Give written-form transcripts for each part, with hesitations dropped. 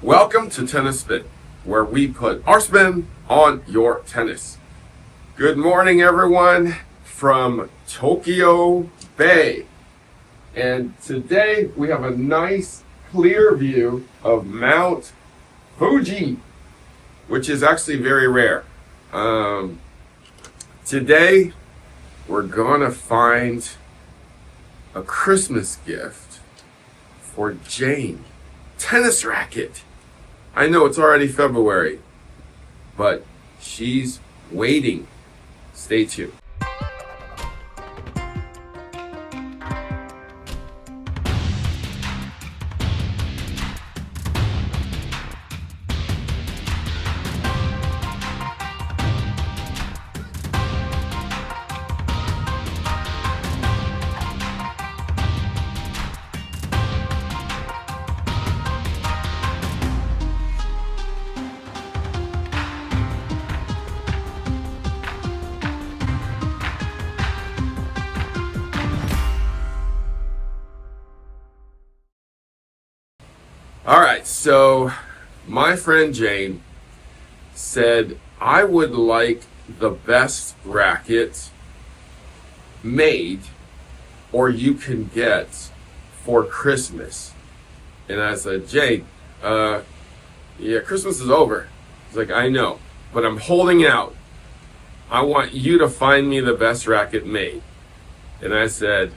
Welcome to Tennis Spin, where we put our spin on your tennis. Good morning, everyone, from Tokyo Bay. And today we have a nice clear view of Mount Fuji, which is actually very rare. Today we're gonna find a Christmas gift for Jane. Tennis racket. I know it's already February, but she's waiting. Stay tuned. All right, so my friend Jane said I would like the best racket made or you can get for Christmas. And I said, Jane, yeah, Christmas is over. He's like, I know, but I'm holding out. I want you to find me the best racket made. And I said,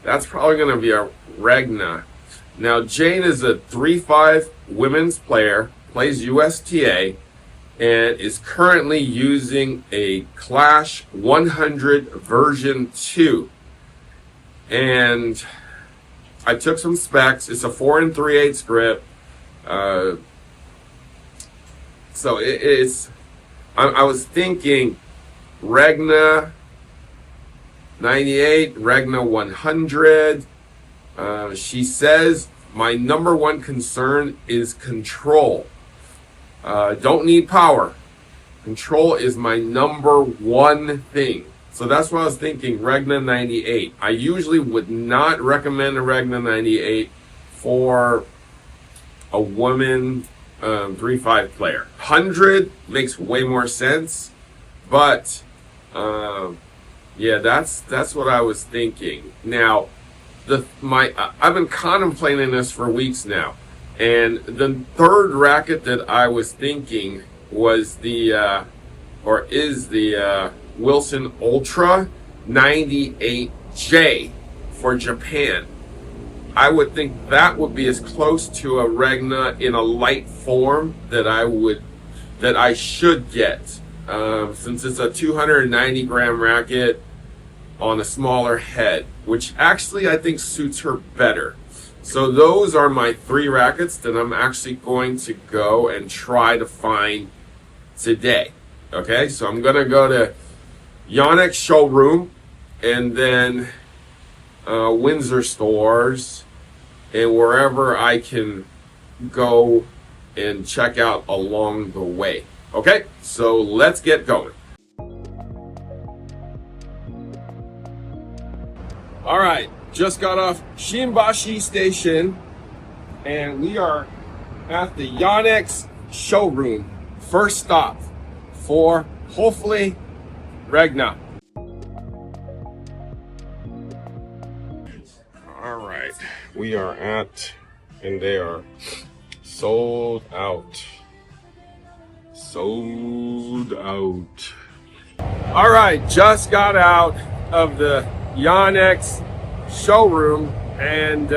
that's probably going to be a Regna. Now, Jane is a 3-5 women's player, plays USTA, and is currently using a Clash 100 version 2. And I took some specs. It's a 4 3/8 grip. So it's, I was thinking Regna 98, Regna 100. She says, my number one concern is control. Don't need power. Control is my number one thing. So that's what I was thinking, Regna 98. I usually would not recommend a Regna 98 for a woman 3-5 player. 100 makes way more sense, but yeah, that's what I was thinking. Now, I've been contemplating this for weeks now, and the third racket that I was thinking was the Wilson Ultra 98J for Japan. I would think that would be as close to a Regna in a light form that I should get, since it's a 290 gram racket on a smaller head, which actually I think suits her better. So those are my 3 rackets that I'm actually going to go and try to find today. Okay, so I'm gonna go to Yonex showroom and then Windsor stores and wherever I can go and check out along the way. Okay, so let's get going. All right, just got off Shimbashi Station, and we are at the Yonex showroom. First stop for, hopefully, Regna. All right, we are at, and they are sold out. Sold out. All right, just got out of the Yonex showroom and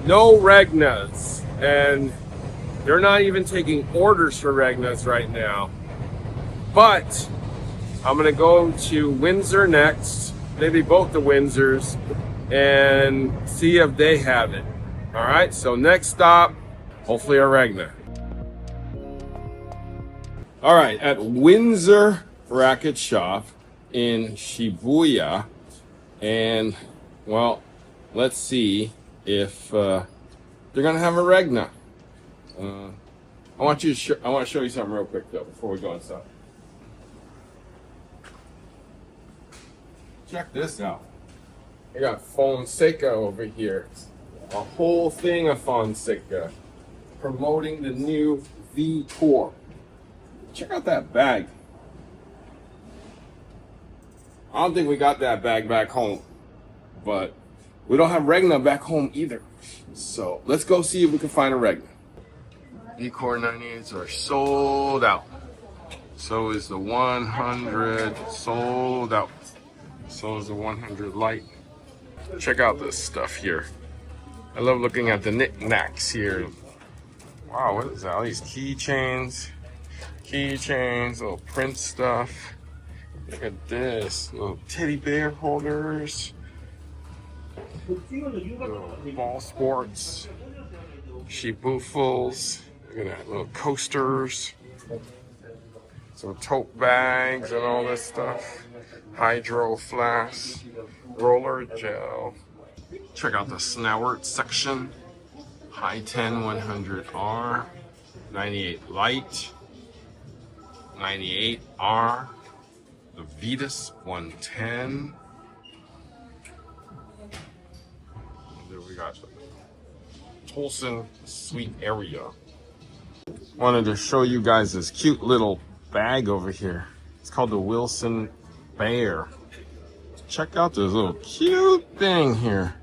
no Regnas, and they're not even taking orders for Regnas right now, but I'm gonna go to Windsor next, maybe both the Windsors, and see if they have it. All right, so next stop, hopefully a Regna. All right, at Windsor Racket Shop in Shibuya, and well, let's see if they're gonna have a Regna. I want to show you something real quick though before we go inside. Check this out. I got Fonseca over here. a whole thing of Fonseca promoting the new V-Core. Check out that bag. I don't think we got that bag back home, but we don't have Regna back home either. So let's go see if we can find a Regna. V-Core 98s are sold out. So is the 100 sold out. So is the 100 light. Check out this stuff here. I love looking at the knickknacks here. Wow, what is that? All these keychains, little print stuff. Look at this, little teddy bear holders, little ball sports, sheepoofles. Look at that, little coasters, some tote bags and all this stuff. Hydro flask, roller gel. Check out the Snowert section. High 10 100R, 98 light, 98R, the Vetus 110. And then we got the Tolson Suite area. Wanted to show you guys this cute little bag over here. It's called the Wilson Bear. Check out this little cute thing here.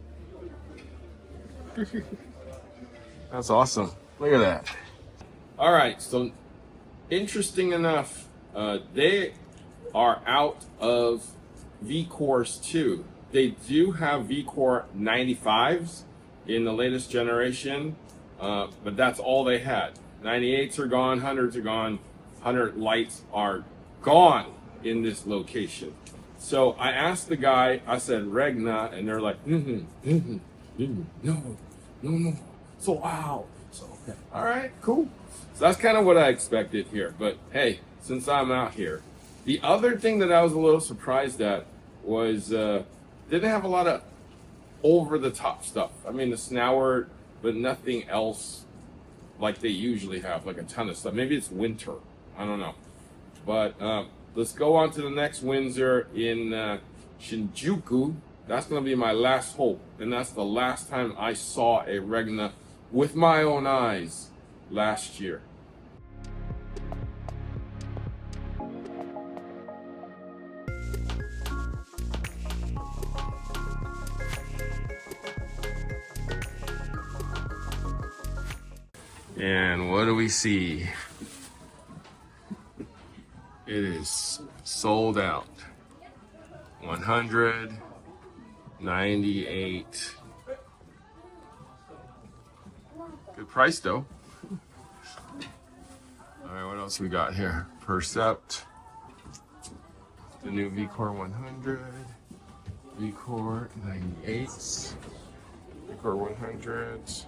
That's awesome. Look at that. All right, so interesting enough, they are out of V-Cores too. They do have V-Core 95s in the latest generation, but that's all they had. 98s are gone, 100s are gone, 100 lights are gone in this location. So I asked the guy, I said Regna, and they're like, no. So wow. So okay. All right, cool. So that's kind of what I expected here. But hey, since I'm out here, the other thing that I was a little surprised at was didn't have a lot of over the top stuff. I mean, the Snowert, but nothing else like they usually have, like a ton of stuff. Maybe it's winter. I don't know. But let's go on to the next Windsor in Shinjuku. That's going to be my last hope. And that's the last time I saw a Regna with my own eyes last year. And what do we see? It is sold out. 198. Good price though. All right, what else we got here? Percept. The new V-Core 100. V-Core 98s. V-Core 100s.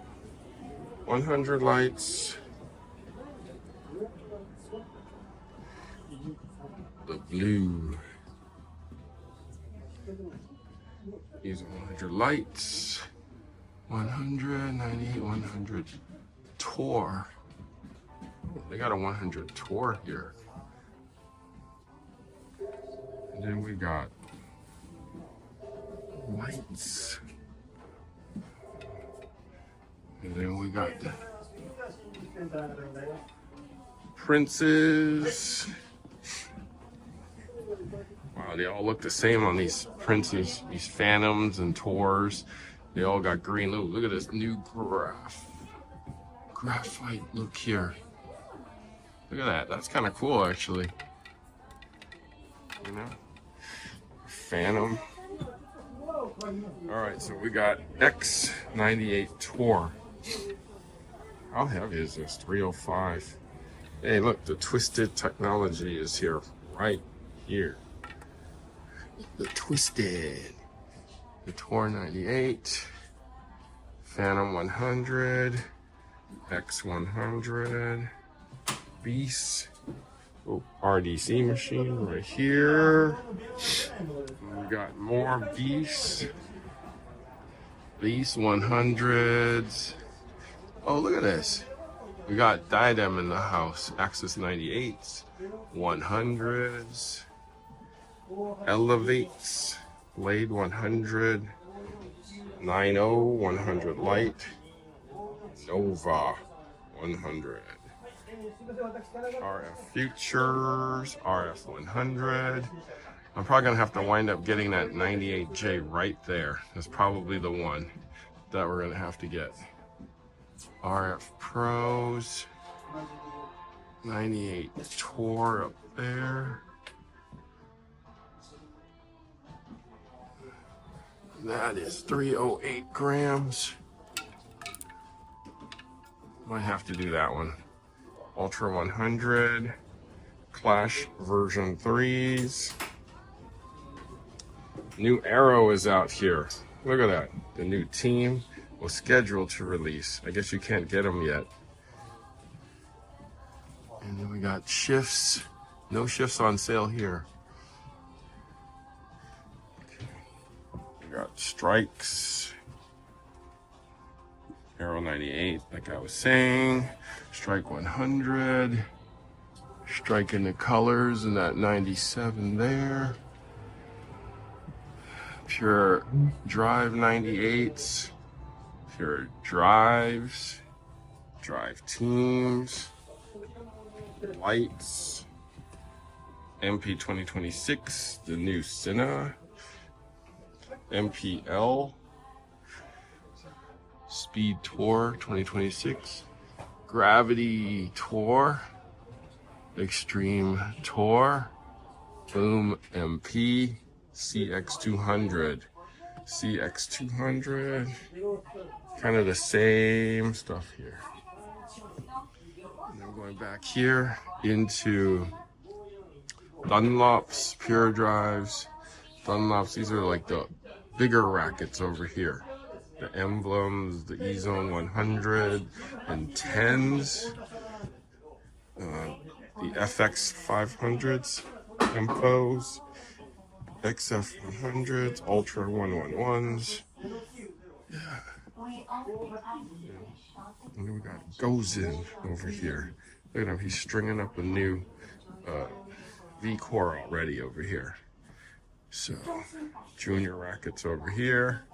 100 lights. The blue. These are 100 lights. 198, 100 tour. Oh, they got a 100 tour here. And then we got lights. And then we got the princes. Wow, they all look the same on these princes, these phantoms and tours. They all got green. Look at this new graphite look here. Look at that. That's kind of cool, actually. You know, phantom. All right, so we got X98 Tour. How heavy is this? 305. Hey, look, the twisted technology is here, right here. The twisted. The Tour 98. Phantom 100. X100. Beast. Oh, RDC machine right here. We got more Beasts. Beast 100s. Oh, look at this. We got Diadem in the house. Axis 98s. 100s. Elevates. Blade 100. 90 100 light, Nova 100, RF Futures, RF 100. I'm probably gonna have to wind up getting that 98J right there. That's probably the one that we're gonna have to get. RF Pros, 98 Tour up there. That is 308 grams. Might have to do that one. Ultra 100, Clash version 3s. New Arrow is out here. Look at that. The new team was scheduled to release. I guess you can't get them yet. And then we got shifts. No shifts on sale here. Okay. We got strikes. Arrow 98, like I was saying. Strike 100. Strike in the colors and that 97 there. Pure Drive 98s. Pure Drives. Drive Teams. Lights. MP 2026. The new Cinna. MPL. Speed Tour 2026. Gravity Tour. Extreme Tour. Boom MP. CX200. CX200. Kind of the same stuff here. And then going back here into Dunlops, Pure Drives. Dunlops, these are like the bigger rackets over here. The emblems, the E-Zone 100 and 10s. The FX 500s, Tempos. XF 100s, Ultra 111s. Yeah. And then we got Gozin over here. Look at him, he's stringing up a new V-Core already over here. So, Junior Rackets over here.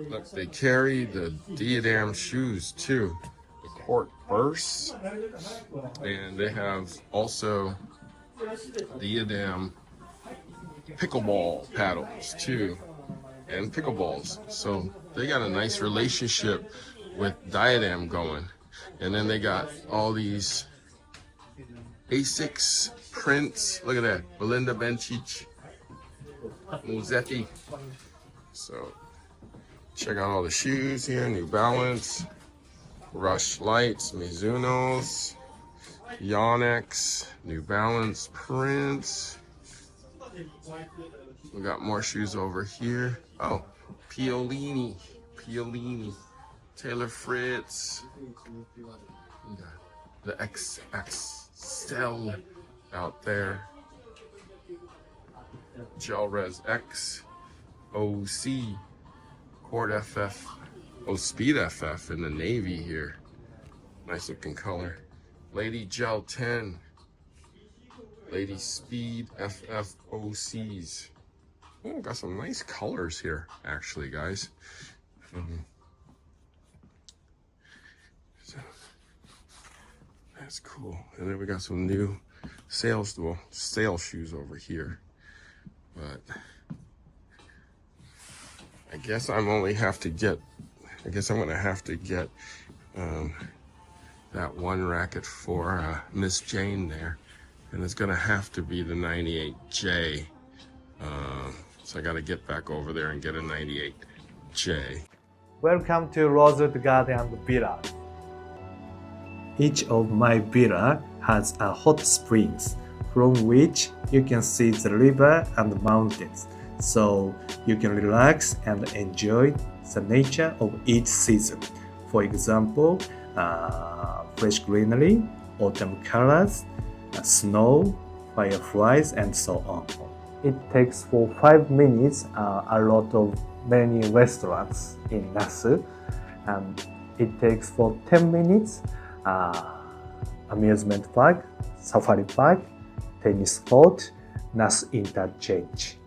Look, they carry the Diadem shoes too. The Court Bursts. And they have also Diadem pickleball paddles too, and pickleballs. So they got a nice relationship with Diadem going. And then they got all these Asics prints. Look at that, Belinda Bencic, Muzetti. So check out all the shoes here. New Balance, Rush Lights, Mizuno's, Yonex, New Balance prints. We got more shoes over here. Oh, Piolini, Taylor Fritz. The XXL out there. Gel Res X, OC, Cord FF, Speed FF in the navy here. Nice looking color. Lady Gel 10. Lady Speed FFOCs. Oh, got some nice colors here, actually, guys. So, that's cool. And then we got some new sale shoes over here. But I guess I'm gonna have to get that one racket for Miss Jane there. And it's gonna have to be the 98J. So I gotta get back over there and get a 98J. Welcome to Roswood Garden and Villa. Each of my villa has a hot springs from which you can see the river and the mountains. So you can relax and enjoy the nature of each season. For example, fresh greenery, autumn colors, snow, fireflies, and so on. It takes for 5 minutes a lot of many restaurants in Nasu, and it takes for 10 minutes amusement park, safari park, tennis court, Nasu interchange.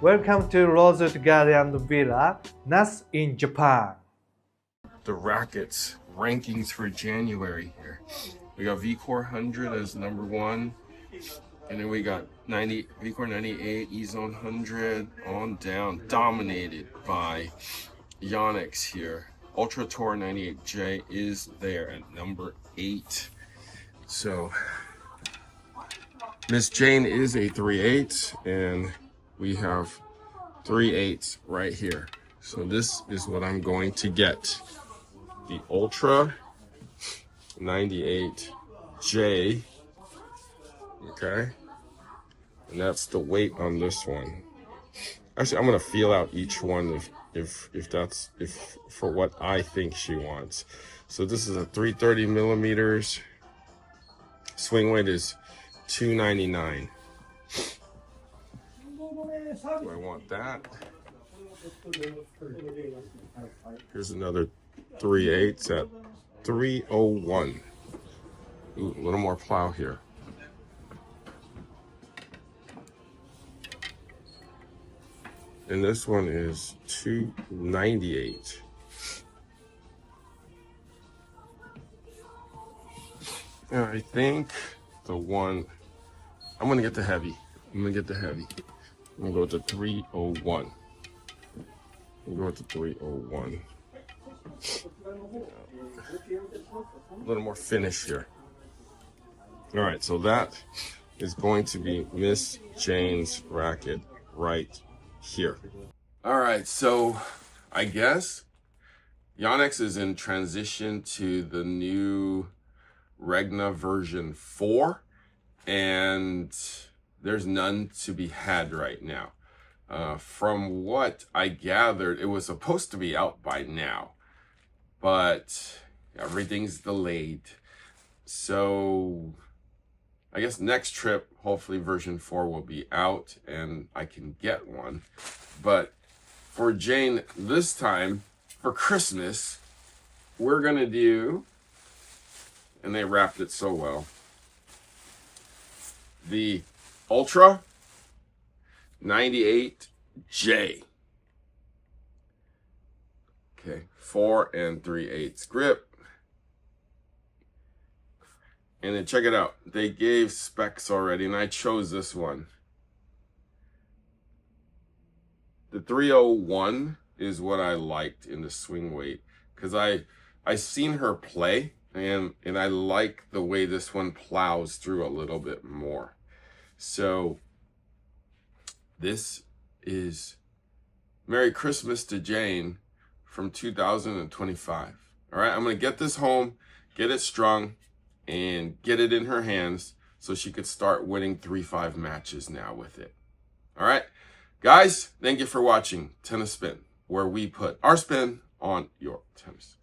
Welcome to Resort Garden Villa, Nasu in Japan. The Rackets rankings for January here. We got VCore 100 as number 1. And then we got VCore 98, E-Zone 100, on down, dominated by Yonex here. Ultra Tour 98J is there at number 8. So Miss Jane is a 3/8, and we have 3/8 right here. So this is what I'm going to get. The Ultra 98J. Okay. And that's the weight on this one. Actually, I'm gonna feel out each one if for what I think she wants. So this is a 330 millimeters. Swing weight is 299. Do I want that? Here's another 3/8 at 301. Ooh, a little more plow here. And this one is 298. And I think the one, I'm gonna get the heavy. I'm gonna go with the 301. I'm go with the 301. A little more finish here. All right, so that is going to be Miss Jane's racket right here. All right, so I guess Yonex is in transition to the new Regna version 4, and there's none to be had right now. From what I gathered, it was supposed to be out by now, but everything's delayed. So I guess next trip, hopefully version 4 will be out and I can get one. But for Jane this time, for Christmas, we're gonna do, and they wrapped it so well, the Ultra 98J. Okay, 4 3/8 grip. And then check it out. They gave specs already, and I chose this one. The 301 is what I liked in the swing weight, because I seen her play, and I like the way this one plows through a little bit more. So this is Merry Christmas to Jane from 2025. All right, I'm gonna get this home, get it strung, and get it in her hands so she could start winning 3-5 matches now with it. All right, guys, thank you for watching Tennis Spin, where we put our spin on your tennis.